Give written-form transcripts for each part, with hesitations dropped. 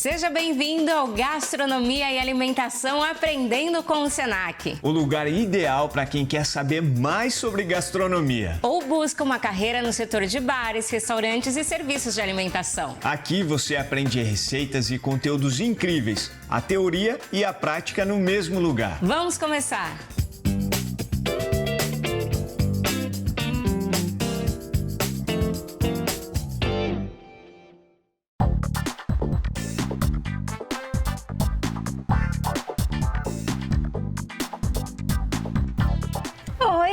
Seja bem-vindo ao Gastronomia e Alimentação Aprendendo com o Senac. O lugar ideal para quem quer saber mais sobre gastronomia. Ou busca uma carreira no setor de bares, restaurantes e serviços de alimentação. Aqui você aprende receitas e conteúdos incríveis, a teoria e a prática no mesmo lugar. Vamos começar!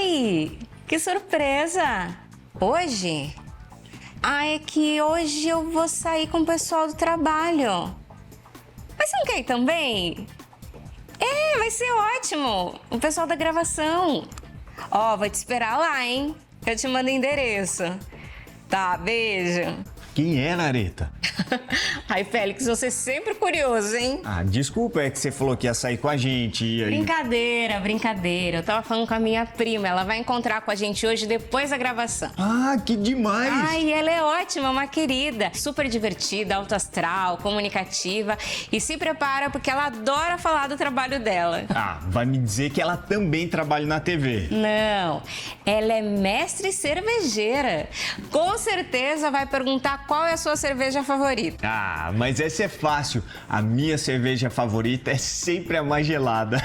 Oi, que surpresa! Hoje? É que hoje eu vou sair com o pessoal do trabalho. Mas você não quer ir também? Vai ser ótimo! O pessoal da gravação. Vou te esperar lá, hein? Eu te mando o endereço. Tá, beijo. Quem é, Nareta? Ai, Félix, você é sempre curioso, hein? Desculpa, é que você falou que ia sair com a gente e aí... Brincadeira. Eu tava falando com a minha prima. Ela vai encontrar com a gente hoje depois da gravação. Que demais! Ai, ela é ótima, uma querida. Super divertida, alto astral, comunicativa. E se prepara porque ela adora falar do trabalho dela. Vai me dizer que ela também trabalha na TV. Não, ela é mestre cervejeira. Com certeza vai perguntar qual é a sua cerveja favorita. Mas essa é fácil. A minha cerveja favorita é sempre a mais gelada.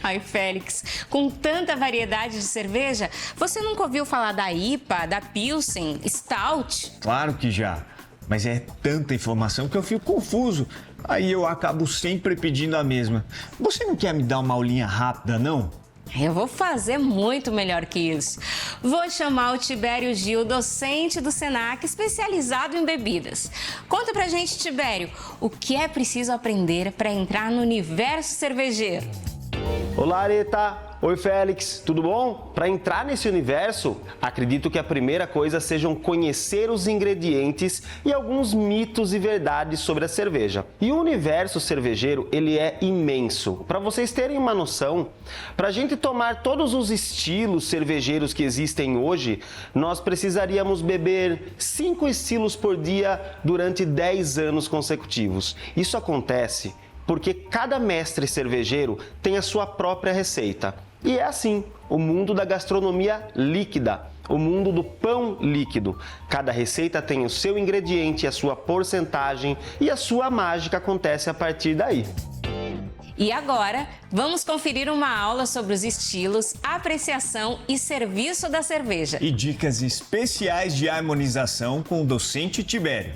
Ai, Félix, com tanta variedade de cerveja, você nunca ouviu falar da IPA, da Pilsen, Stout? Claro que já. Mas é tanta informação que eu fico confuso. Aí eu acabo sempre pedindo a mesma. Você não quer me dar uma aulinha rápida, não? Eu vou fazer muito melhor que isso. Vou chamar o Tibério Gil, docente do Senac, especializado em bebidas. Conta pra gente, Tibério, o que é preciso aprender para entrar no universo cervejeiro? Olá, Areta! Oi, Félix, tudo bom? Para entrar nesse universo, acredito que a primeira coisa sejam conhecer os ingredientes e alguns mitos e verdades sobre a cerveja. E o universo cervejeiro, ele é imenso. Para vocês terem uma noção, para a gente tomar todos os estilos cervejeiros que existem hoje, nós precisaríamos beber 5 estilos por dia durante 10 anos consecutivos. Isso acontece porque cada mestre cervejeiro tem a sua própria receita. E é assim, o mundo da gastronomia líquida, o mundo do pão líquido. Cada receita tem o seu ingrediente, a sua porcentagem e a sua mágica acontece a partir daí. E agora, vamos conferir uma aula sobre os estilos, apreciação e serviço da cerveja. E dicas especiais de harmonização com o docente Tibério.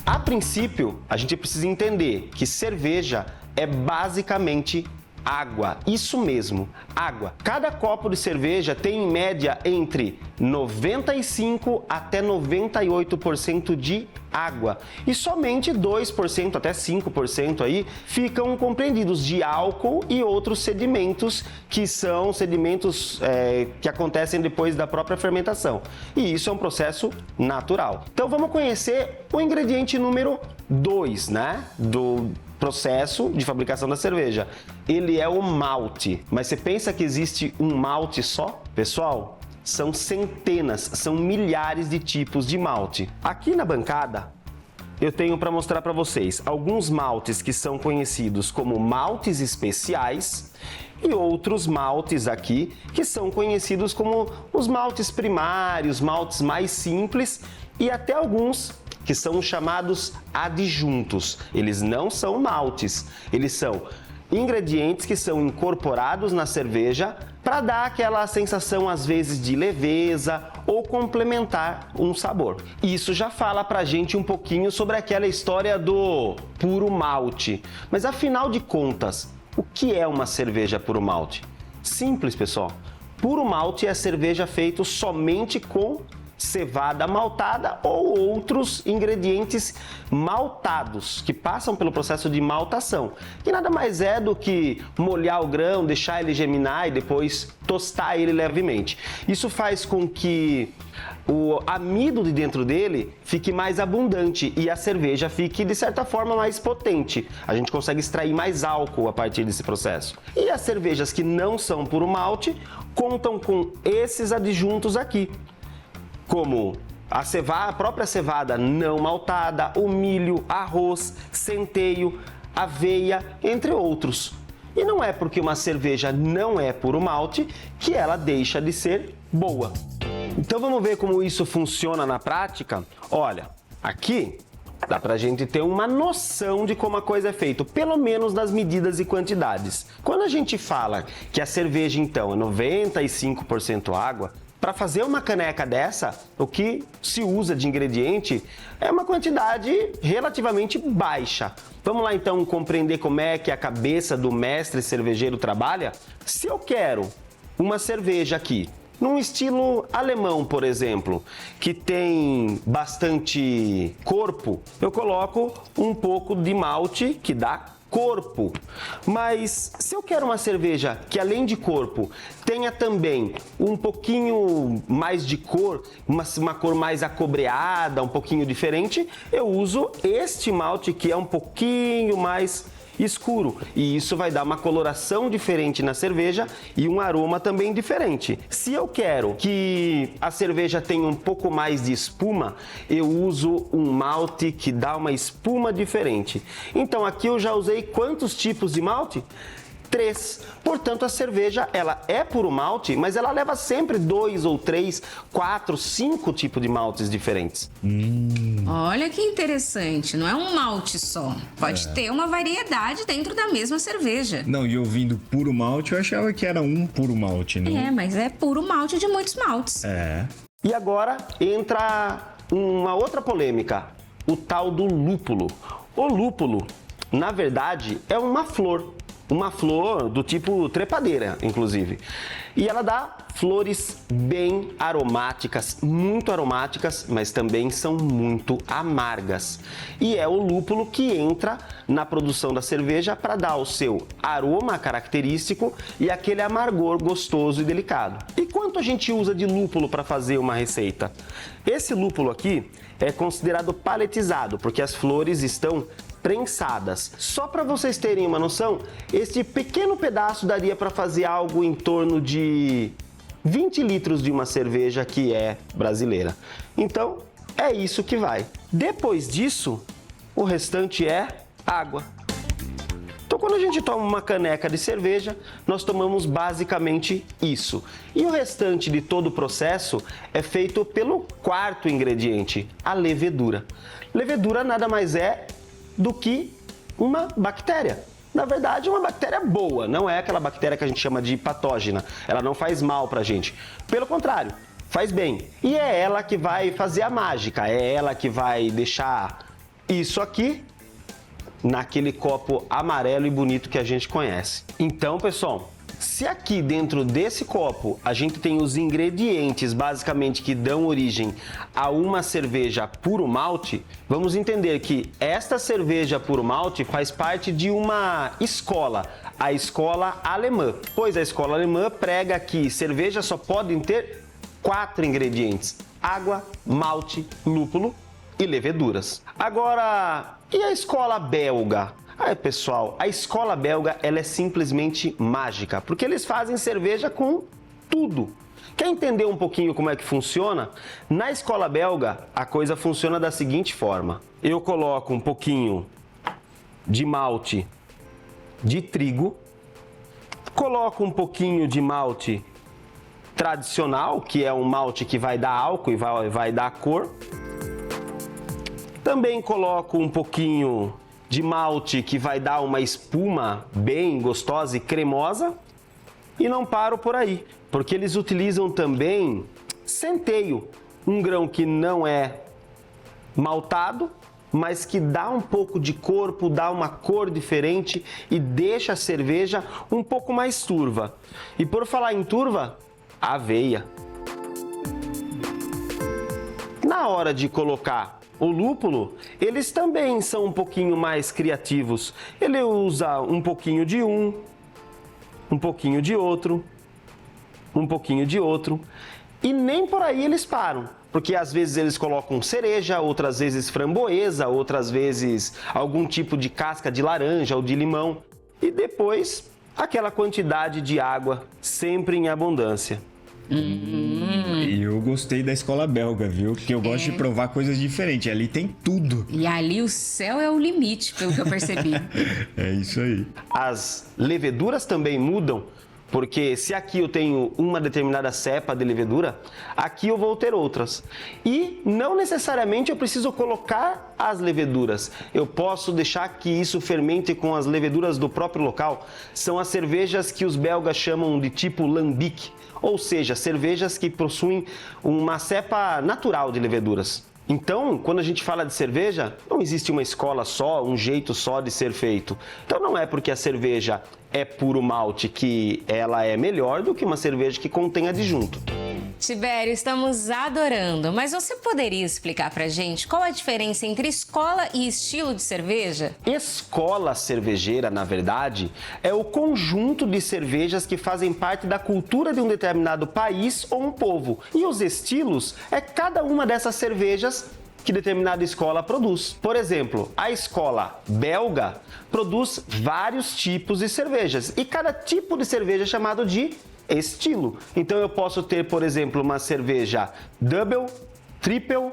A princípio, a gente precisa entender que cerveja é basicamente água. Isso mesmo, água. Cada copo de cerveja tem em média entre 95 até 98% de água. E somente 2% até 5% aí ficam compreendidos de álcool e outros sedimentos que são sedimentos que acontecem depois da própria fermentação. E isso é um processo natural. Então vamos conhecer o ingrediente número 2, né? Do processo de fabricação da cerveja. Ele é o malte. Mas você pensa que existe um malte só? Pessoal, são centenas, são milhares de tipos de malte. Aqui na bancada, eu tenho para mostrar para vocês alguns maltes que são conhecidos como maltes especiais e outros maltes aqui que são conhecidos como os maltes primários, maltes mais simples e até alguns que são chamados adjuntos. Eles não são maltes, eles são ingredientes que são incorporados na cerveja para dar aquela sensação às vezes de leveza ou complementar um sabor. Isso já fala pra gente um pouquinho sobre aquela história do puro malte. Mas afinal de contas, o que é uma cerveja puro malte? Simples, pessoal. Puro malte é cerveja feito somente com cevada maltada ou outros ingredientes maltados, que passam pelo processo de maltação, que nada mais é do que molhar o grão, deixar ele germinar e depois tostar ele levemente. Isso faz com que o amido de dentro dele fique mais abundante e a cerveja fique, de certa forma, mais potente. A gente consegue extrair mais álcool a partir desse processo. E as cervejas que não são puro malte contam com esses adjuntos aqui, como a própria cevada não maltada, o milho, arroz, centeio, aveia, entre outros. E não é porque uma cerveja não é puro malte que ela deixa de ser boa. Então vamos ver como isso funciona na prática? Olha, aqui dá pra gente ter uma noção de como a coisa é feita, pelo menos das medidas e quantidades. Quando a gente fala que a cerveja então é 95% água, para fazer uma caneca dessa, o que se usa de ingrediente é uma quantidade relativamente baixa. Vamos lá então compreender como é que a cabeça do mestre cervejeiro trabalha? Se eu quero uma cerveja aqui, num estilo alemão, por exemplo, que tem bastante corpo, eu coloco um pouco de malte que dá corpo. Mas se eu quero uma cerveja que além de corpo tenha também um pouquinho mais de cor, uma cor mais acobreada, um pouquinho diferente, eu uso este malte que é um pouquinho mais escuro, e isso vai dar uma coloração diferente na cerveja e um aroma também diferente. Se eu quero que a cerveja tenha um pouco mais de espuma, eu uso um malte que dá uma espuma diferente. Então aqui eu já usei quantos tipos de malte? 3. Portanto, a cerveja ela é puro malte, mas ela leva sempre 2 ou 3, 4, 5 tipos de maltes diferentes. Olha que interessante, não é um malte só. Pode ter uma variedade dentro da mesma cerveja. Não, e ouvindo puro malte, eu achava que era um puro malte, não? É, mas é puro malte de muitos maltes. É. E agora entra uma outra polêmica, o tal do lúpulo. O lúpulo, na verdade, é uma flor do tipo trepadeira, inclusive. E ela dá flores bem aromáticas, muito aromáticas, mas também são muito amargas. E é o lúpulo que entra na produção da cerveja para dar o seu aroma característico e aquele amargor gostoso e delicado. E quanto a gente usa de lúpulo para fazer uma receita? Esse lúpulo aqui é considerado paletizado, porque as flores estão prensadas. Só para vocês terem uma noção, este pequeno pedaço daria para fazer algo em torno de 20 litros de uma cerveja que é brasileira. Então, é isso que vai. Depois disso, o restante é água. Então, quando a gente toma uma caneca de cerveja, nós tomamos basicamente isso. E o restante de todo o processo é feito pelo quarto ingrediente, a levedura. Levedura nada mais é do que uma bactéria. Na verdade, uma bactéria boa, não é aquela bactéria que a gente chama de patógena. Ela não faz mal pra gente. Pelo contrário, faz bem. E é ela que vai fazer a mágica, é ela que vai deixar isso aqui naquele copo amarelo e bonito que a gente conhece. Então, pessoal, se aqui dentro desse copo a gente tem os ingredientes basicamente que dão origem a uma cerveja puro malte, vamos entender que esta cerveja puro malte faz parte de uma escola, a escola alemã. Pois a escola alemã prega que cervejas só podem ter 4 ingredientes: água, malte, lúpulo e leveduras. Agora, e a escola belga? Pessoal, a escola belga ela é simplesmente mágica, porque eles fazem cerveja com tudo. Quer entender um pouquinho como é que funciona? Na escola belga, a coisa funciona da seguinte forma. Eu coloco um pouquinho de malte de trigo, coloco um pouquinho de malte tradicional, que é um malte que vai dar álcool e vai dar cor. Também coloco um pouquinho de malte que vai dar uma espuma bem gostosa e cremosa. E não paro por aí, porque eles utilizam também centeio, um grão que não é maltado, mas que dá um pouco de corpo, dá uma cor diferente e deixa a cerveja um pouco mais turva. E por falar em turva, aveia. Na hora de colocar o lúpulo, eles também são um pouquinho mais criativos. Ele usa um pouquinho de um pouquinho de outro, um pouquinho de outro. E nem por aí eles param, porque às vezes eles colocam cereja, outras vezes framboesa, outras vezes algum tipo de casca de laranja ou de limão. E depois, aquela quantidade de água, sempre em abundância. E eu gostei da escola belga, viu? Porque eu gosto de provar coisas diferentes. Ali tem tudo. E ali o céu é o limite, pelo que eu percebi. É isso aí. As leveduras também mudam, porque se aqui eu tenho uma determinada cepa de levedura, aqui eu vou ter outras. E não necessariamente eu preciso colocar as leveduras. Eu posso deixar que isso fermente com as leveduras do próprio local. São as cervejas que os belgas chamam de tipo lambic, ou seja, cervejas que possuem uma cepa natural de leveduras. Então, quando a gente fala de cerveja, não existe uma escola só, um jeito só de ser feito. Então não é porque a cerveja é puro malte que ela é melhor do que uma cerveja que contém adjunto. Tibério, estamos adorando, mas você poderia explicar pra gente qual a diferença entre escola e estilo de cerveja? Escola cervejeira, na verdade, é o conjunto de cervejas que fazem parte da cultura de um determinado país ou um povo. E os estilos é cada uma dessas cervejas que determinada escola produz. Por exemplo, a escola belga produz vários tipos de cervejas e cada tipo de cerveja é chamado de estilo. Então eu posso ter, por exemplo, uma cerveja double, triple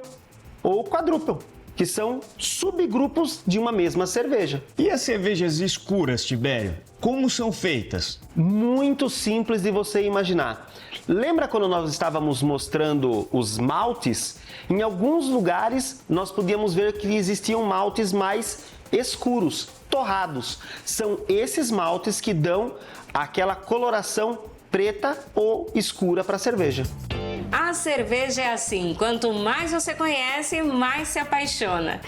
ou quadruple, que são subgrupos de uma mesma cerveja. E as cervejas escuras, Tibério? Como são feitas? Muito simples de você imaginar. Lembra quando nós estávamos mostrando os maltes? Em alguns lugares nós podíamos ver que existiam maltes mais escuros, torrados. São esses maltes que dão aquela coloração preta ou escura para a cerveja. A cerveja é assim, quanto mais você conhece, mais se apaixona.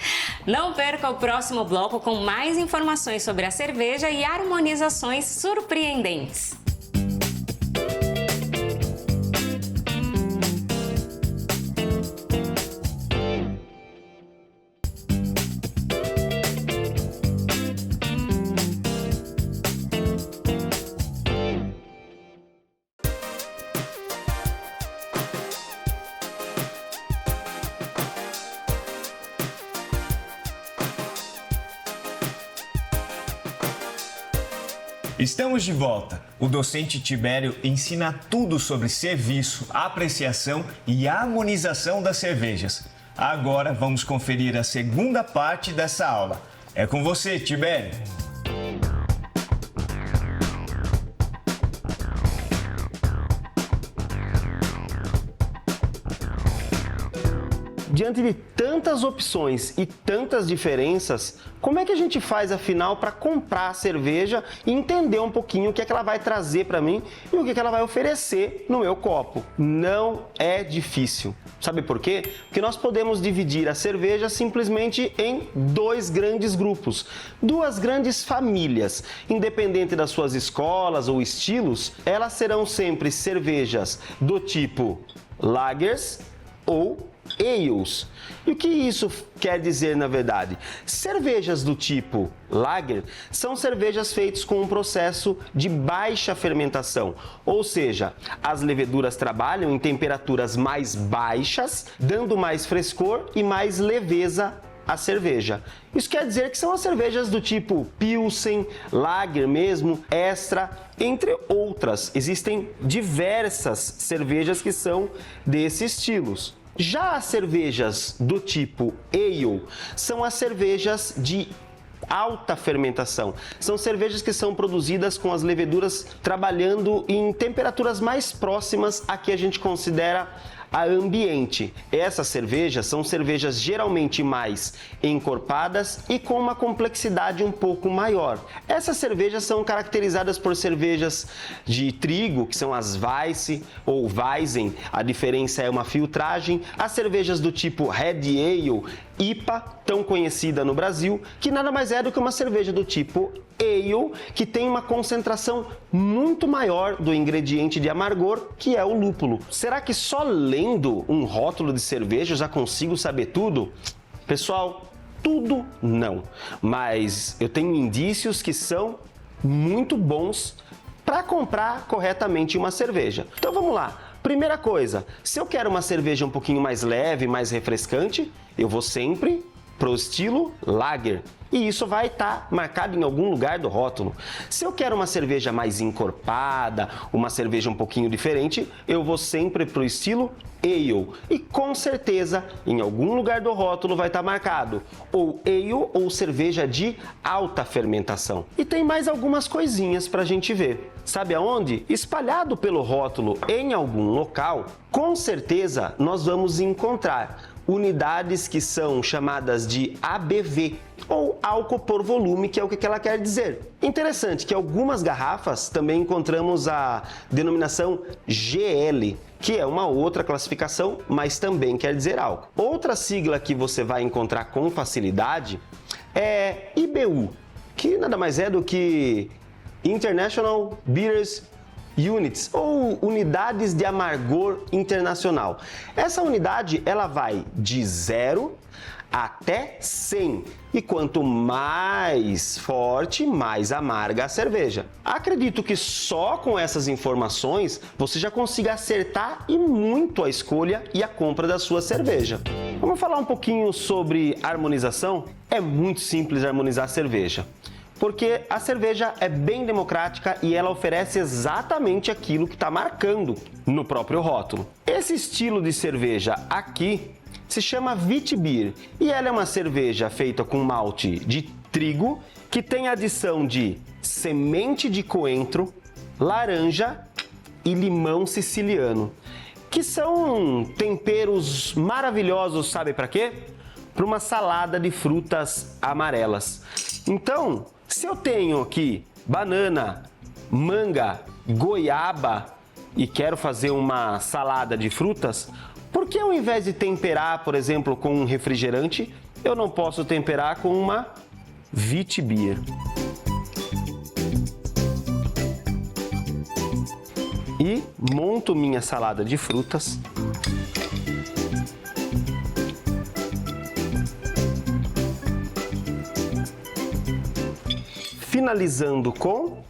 Não perca o próximo bloco com mais informações sobre a cerveja e harmonizações surpreendentes. Estamos de volta. O docente Tibério ensina tudo sobre serviço, apreciação e harmonização das cervejas. Agora vamos conferir a segunda parte dessa aula. É com você, Tibério. Diante de tantas opções e tantas diferenças, como é que a gente faz, afinal, para comprar a cerveja e entender um pouquinho o que é que ela vai trazer para mim e o que é que ela vai oferecer no meu copo? Não é difícil. Sabe por quê? Porque nós podemos dividir a cerveja simplesmente em dois grandes grupos, duas grandes famílias. Independente das suas escolas ou estilos, elas serão sempre cervejas do tipo lagers ou ales. E o que isso quer dizer, na verdade? Cervejas do tipo lager são cervejas feitas com um processo de baixa fermentação, ou seja, as leveduras trabalham em temperaturas mais baixas, dando mais frescor e mais leveza à cerveja. Isso quer dizer que são as cervejas do tipo Pilsen, Lager mesmo, Extra, entre outras. Existem diversas cervejas que são desses estilos. Já as cervejas do tipo ale são as cervejas de alta fermentação. São cervejas que são produzidas com as leveduras trabalhando em temperaturas mais próximas a que a gente considera a ambiente. Essas cervejas são cervejas geralmente mais encorpadas e com uma complexidade um pouco maior. Essas cervejas são caracterizadas por cervejas de trigo, que são as Weiss ou Weizen, a diferença é uma filtragem. As cervejas do tipo Red Ale IPA, tão conhecida no Brasil, que nada mais é do que uma cerveja do tipo ale, que tem uma concentração muito maior do ingrediente de amargor, que é o lúpulo. Será que só lendo um rótulo de cerveja eu já consigo saber tudo? Pessoal, tudo não. Mas eu tenho indícios que são muito bons para comprar corretamente uma cerveja. Então vamos lá. Primeira coisa, se eu quero uma cerveja um pouquinho mais leve, mais refrescante, eu vou sempre pro estilo Lager. E isso vai estar marcado em algum lugar do rótulo. Se eu quero uma cerveja mais encorpada, uma cerveja um pouquinho diferente, eu vou sempre pro estilo Ale. E com certeza, em algum lugar do rótulo vai estar marcado ou Ale ou cerveja de alta fermentação. E tem mais algumas coisinhas para a gente ver. Sabe aonde? Espalhado pelo rótulo em algum local, com certeza nós vamos encontrar unidades que são chamadas de ABV, ou álcool por volume, que é o que ela quer dizer. Interessante que algumas garrafas também encontramos a denominação GL, que é uma outra classificação, mas também quer dizer álcool. Outra sigla que você vai encontrar com facilidade é IBU, que nada mais é do que International Beers Units, ou unidades de amargor internacional. Essa unidade ela vai de 0 até 100 e quanto mais forte, mais amarga a cerveja. Acredito que só com essas informações você já consiga acertar e muito a escolha e a compra da sua cerveja. Vamos falar um pouquinho sobre harmonização? É muito simples harmonizar a cerveja, porque a cerveja é bem democrática e ela oferece exatamente aquilo que está marcando no próprio rótulo. Esse estilo de cerveja aqui se chama Witbier e ela é uma cerveja feita com malte de trigo que tem adição de semente de coentro, laranja e limão siciliano, que são temperos maravilhosos, sabe para quê? Para uma salada de frutas amarelas. Então, se eu tenho aqui banana, manga, goiaba e quero fazer uma salada de frutas, por que ao invés de temperar, por exemplo, com um refrigerante, eu não posso temperar com uma Witbier? E monto minha salada de frutas. Finalizando com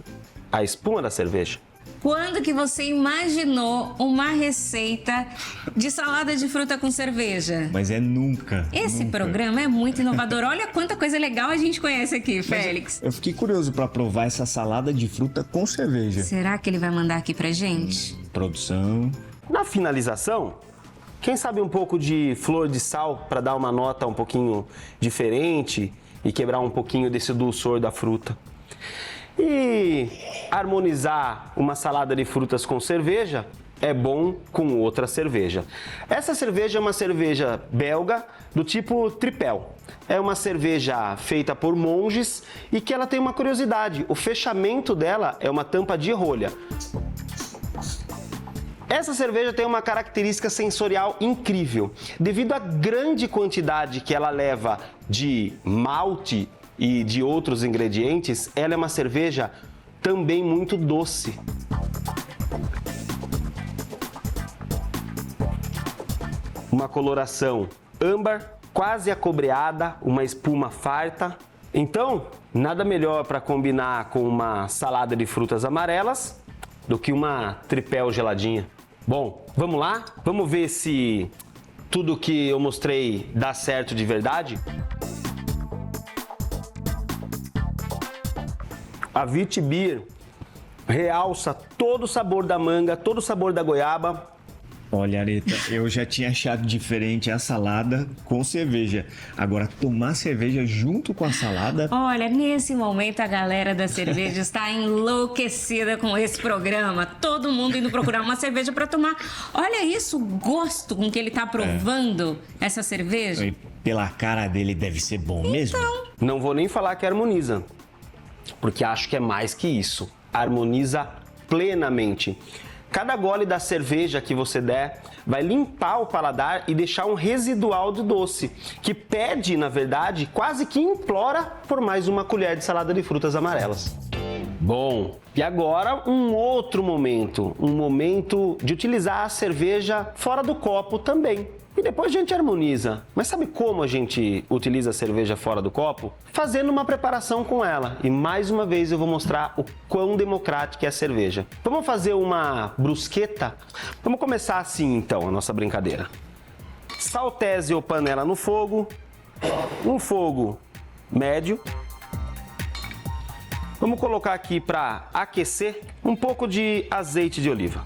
a espuma da cerveja. Quando que você imaginou uma receita de salada de fruta com cerveja? Mas é nunca. Esse nunca. programa é muito inovador. Olha quanta coisa legal a gente conhece aqui, Félix. Eu fiquei curioso para provar essa salada de fruta com cerveja. Será que ele vai mandar aqui pra gente? Produção. Na finalização, quem sabe um pouco de flor de sal para dar uma nota um pouquinho diferente e quebrar um pouquinho desse dulçor da fruta. E harmonizar uma salada de frutas com cerveja é bom com outra cerveja. Essa cerveja é uma cerveja belga do tipo Tripel. É uma cerveja feita por monges e que ela tem uma curiosidade. O fechamento dela é uma tampa de rolha. Essa cerveja tem uma característica sensorial incrível. Devido à grande quantidade que ela leva de malte e de outros ingredientes, ela é uma cerveja também muito doce. Uma coloração âmbar, quase acobreada, uma espuma farta. Então, nada melhor para combinar com uma salada de frutas amarelas do que uma Tripel geladinha. Bom, vamos lá? Vamos ver se tudo que eu mostrei dá certo de verdade? A Witbier realça todo o sabor da manga, todo o sabor da goiaba. Olha, Areta, eu já tinha achado diferente a salada com cerveja. Agora, tomar cerveja junto com a salada... Olha, nesse momento a galera da cerveja está enlouquecida com esse programa. Todo mundo indo procurar uma cerveja para tomar. Olha isso, o gosto com que ele está provando essa cerveja. E pela cara dele deve ser bom mesmo. Não vou nem falar que harmoniza, porque acho que é mais que isso. Harmoniza plenamente. Cada gole da cerveja que você der vai limpar o paladar e deixar um residual de doce, que pede, na verdade, quase que implora por mais uma colher de salada de frutas amarelas. Bom, e agora um outro momento, um momento de utilizar a cerveja fora do copo também. E depois a gente harmoniza. Mas sabe como a gente utiliza a cerveja fora do copo? Fazendo uma preparação com ela. E mais uma vez eu vou mostrar o quão democrática é a cerveja. Vamos fazer uma brusqueta? Vamos começar assim então a nossa brincadeira. Saltese ou panela no fogo, um fogo médio. Vamos colocar aqui para aquecer um pouco de azeite de oliva.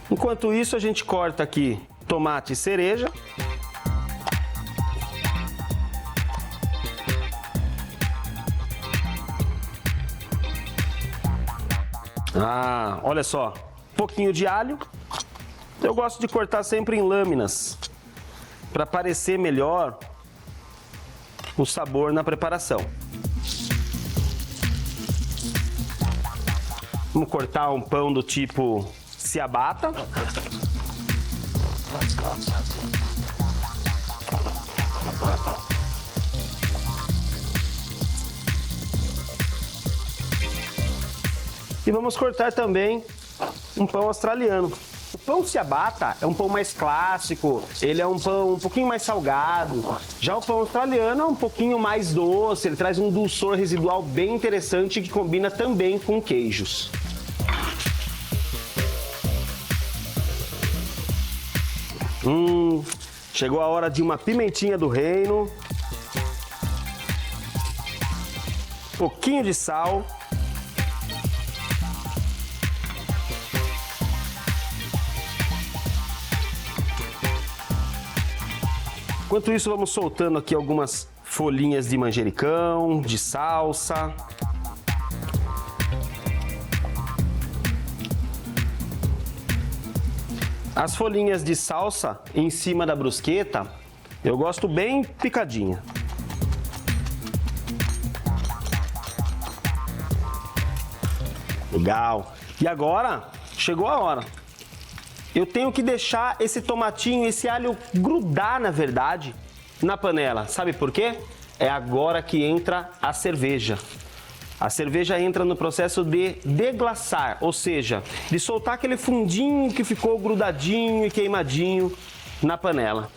Enquanto isso a gente corta aqui tomate cereja. Olha só, um pouquinho de alho. Eu gosto de cortar sempre em lâminas, para parecer melhor o sabor na preparação. Vamos cortar um pão do tipo ciabatta. E vamos cortar também um pão australiano. O pão ciabatta é um pão mais clássico, ele é um pão um pouquinho mais salgado. Já o pão australiano é um pouquinho mais doce, ele traz um dulçor residual bem interessante que combina também com queijos. Chegou a hora de uma pimentinha do reino, um pouquinho de sal, enquanto isso vamos soltando aqui algumas folhinhas de manjericão, de salsa. As folhinhas de salsa em cima da brusqueta, eu gosto bem picadinha. Legal. E agora, chegou a hora. Eu tenho que deixar esse tomatinho, esse alho grudar, na verdade, na panela. Sabe por quê? É agora que entra a cerveja. A cerveja entra no processo de deglaçar, ou seja, de soltar aquele fundinho que ficou grudadinho e queimadinho na panela.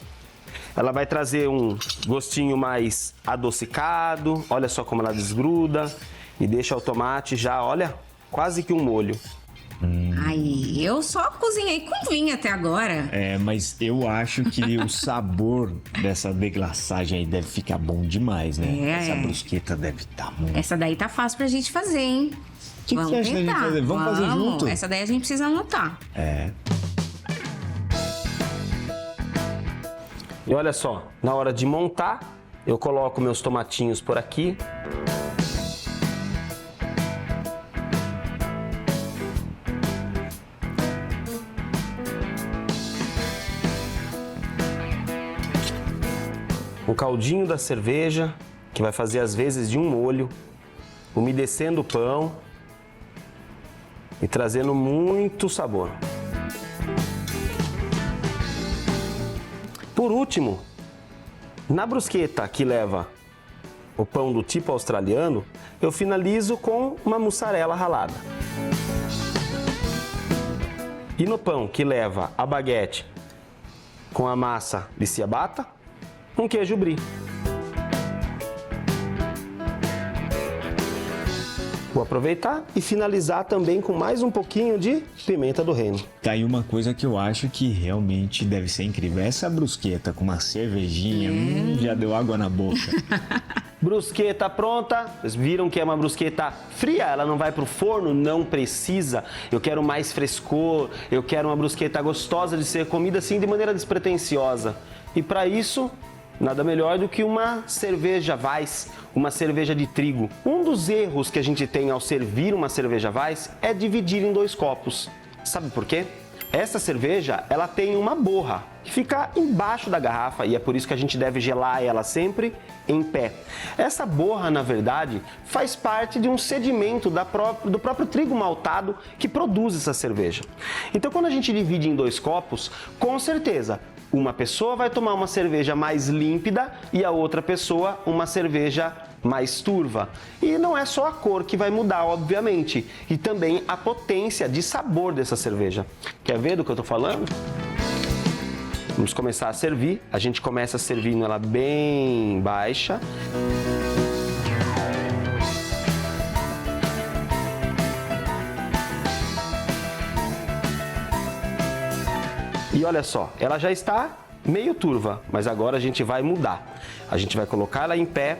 Ela vai trazer um gostinho mais adocicado, olha só como ela desgruda e deixa o tomate já, olha, quase que um molho. Ai, eu só cozinhei com vinho até agora. Mas eu acho que o sabor dessa deglaçagem aí deve ficar bom demais, né? Essa brusqueta deve estar muito. Essa daí tá fácil pra gente fazer, hein? O que você acha da gente fazer? Vamos fazer junto? Essa daí a gente precisa anotar. E olha só, na hora de montar, eu coloco meus tomatinhos por aqui. O caldinho da cerveja, que vai fazer as vezes de um molho, umedecendo o pão e trazendo muito sabor. Por último, na brusqueta que leva o pão do tipo australiano, eu finalizo com uma mussarela ralada. E no pão que leva a baguete com a massa de ciabatta, um queijo brie. Vou aproveitar e finalizar também com mais um pouquinho de pimenta do reino. Tá aí uma coisa que eu acho que realmente deve ser incrível. Essa brusqueta com uma cervejinha, já deu água na boca. Brusqueta pronta. Vocês viram que é uma brusqueta fria, ela não vai pro forno, não precisa. Eu quero mais frescor, eu quero uma brusqueta gostosa de ser comida assim de maneira despretensiosa. E para isso, nada melhor do que uma cerveja Weiss, uma cerveja de trigo. Um dos erros que a gente tem ao servir uma cerveja Weiss é dividir em 2 copos. Sabe por quê? Essa cerveja, ela tem uma borra que fica embaixo da garrafa e é por isso que a gente deve gelar ela sempre em pé. Essa borra, na verdade, faz parte de um sedimento do próprio trigo maltado que produz essa cerveja. Então, quando a gente divide em 2 copos, com certeza, uma pessoa vai tomar uma cerveja mais límpida e a outra pessoa uma cerveja mais turva. E não é só a cor que vai mudar, obviamente, e também a potência de sabor dessa cerveja. Quer ver do que eu tô falando? Vamos começar a servir. A gente começa servindo ela bem baixa. E olha só, ela já está meio turva, mas agora a gente vai mudar. A gente vai colocar ela em pé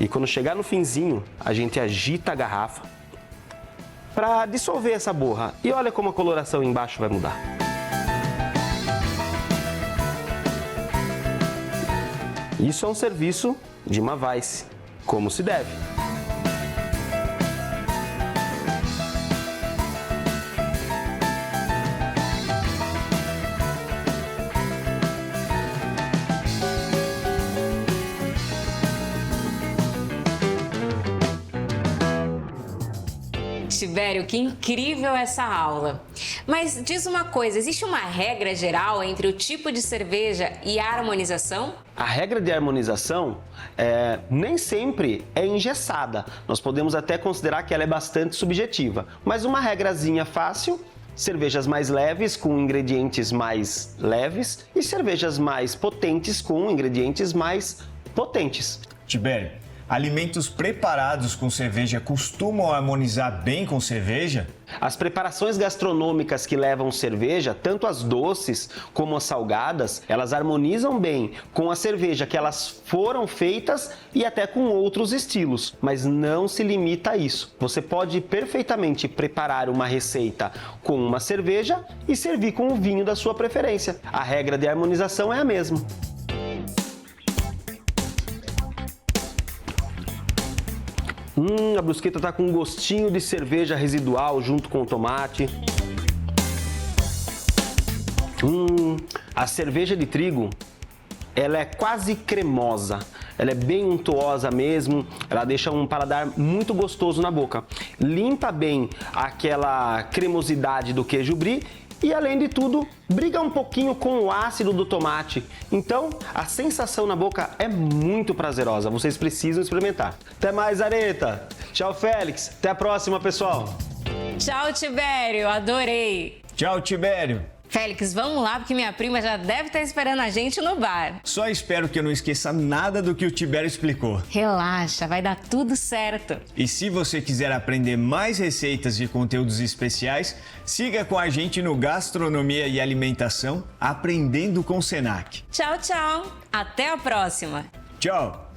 e quando chegar no finzinho, a gente agita a garrafa para dissolver essa borra. E olha como a coloração embaixo vai mudar. Isso é um serviço de uma Weiss, como se deve. Tibério, que incrível essa aula. Mas diz uma coisa, existe uma regra geral entre o tipo de cerveja e a harmonização? A regra de harmonização nem sempre é engessada. Nós podemos até considerar que ela é bastante subjetiva. Mas uma regrazinha fácil: cervejas mais leves com ingredientes mais leves e cervejas mais potentes com ingredientes mais potentes. Tibério, alimentos preparados com cerveja costumam harmonizar bem com cerveja? As preparações gastronômicas que levam cerveja, tanto as doces como as salgadas, elas harmonizam bem com a cerveja que elas foram feitas e até com outros estilos, mas não se limita a isso. Você pode perfeitamente preparar uma receita com uma cerveja e servir com o vinho da sua preferência. A regra de harmonização é a mesma. A brusqueta tá com um gostinho de cerveja residual junto com o tomate. A cerveja de trigo, ela é quase cremosa. Ela é bem untuosa mesmo, ela deixa um paladar muito gostoso na boca. Limpa bem aquela cremosidade do queijo brie e, além de tudo, briga um pouquinho com o ácido do tomate. Então, a sensação na boca é muito prazerosa. Vocês precisam experimentar. Até mais, Areta! Tchau, Félix! Até a próxima, pessoal! Tchau, Tibério, adorei. Tchau, Tibério. Félix, vamos lá, porque minha prima já deve estar esperando a gente no bar. Só espero que eu não esqueça nada do que o Tibério explicou. Relaxa, vai dar tudo certo. E se você quiser aprender mais receitas e conteúdos especiais, siga com a gente no Gastronomia e Alimentação, Aprendendo com Senac. Tchau, tchau. Até a próxima. Tchau!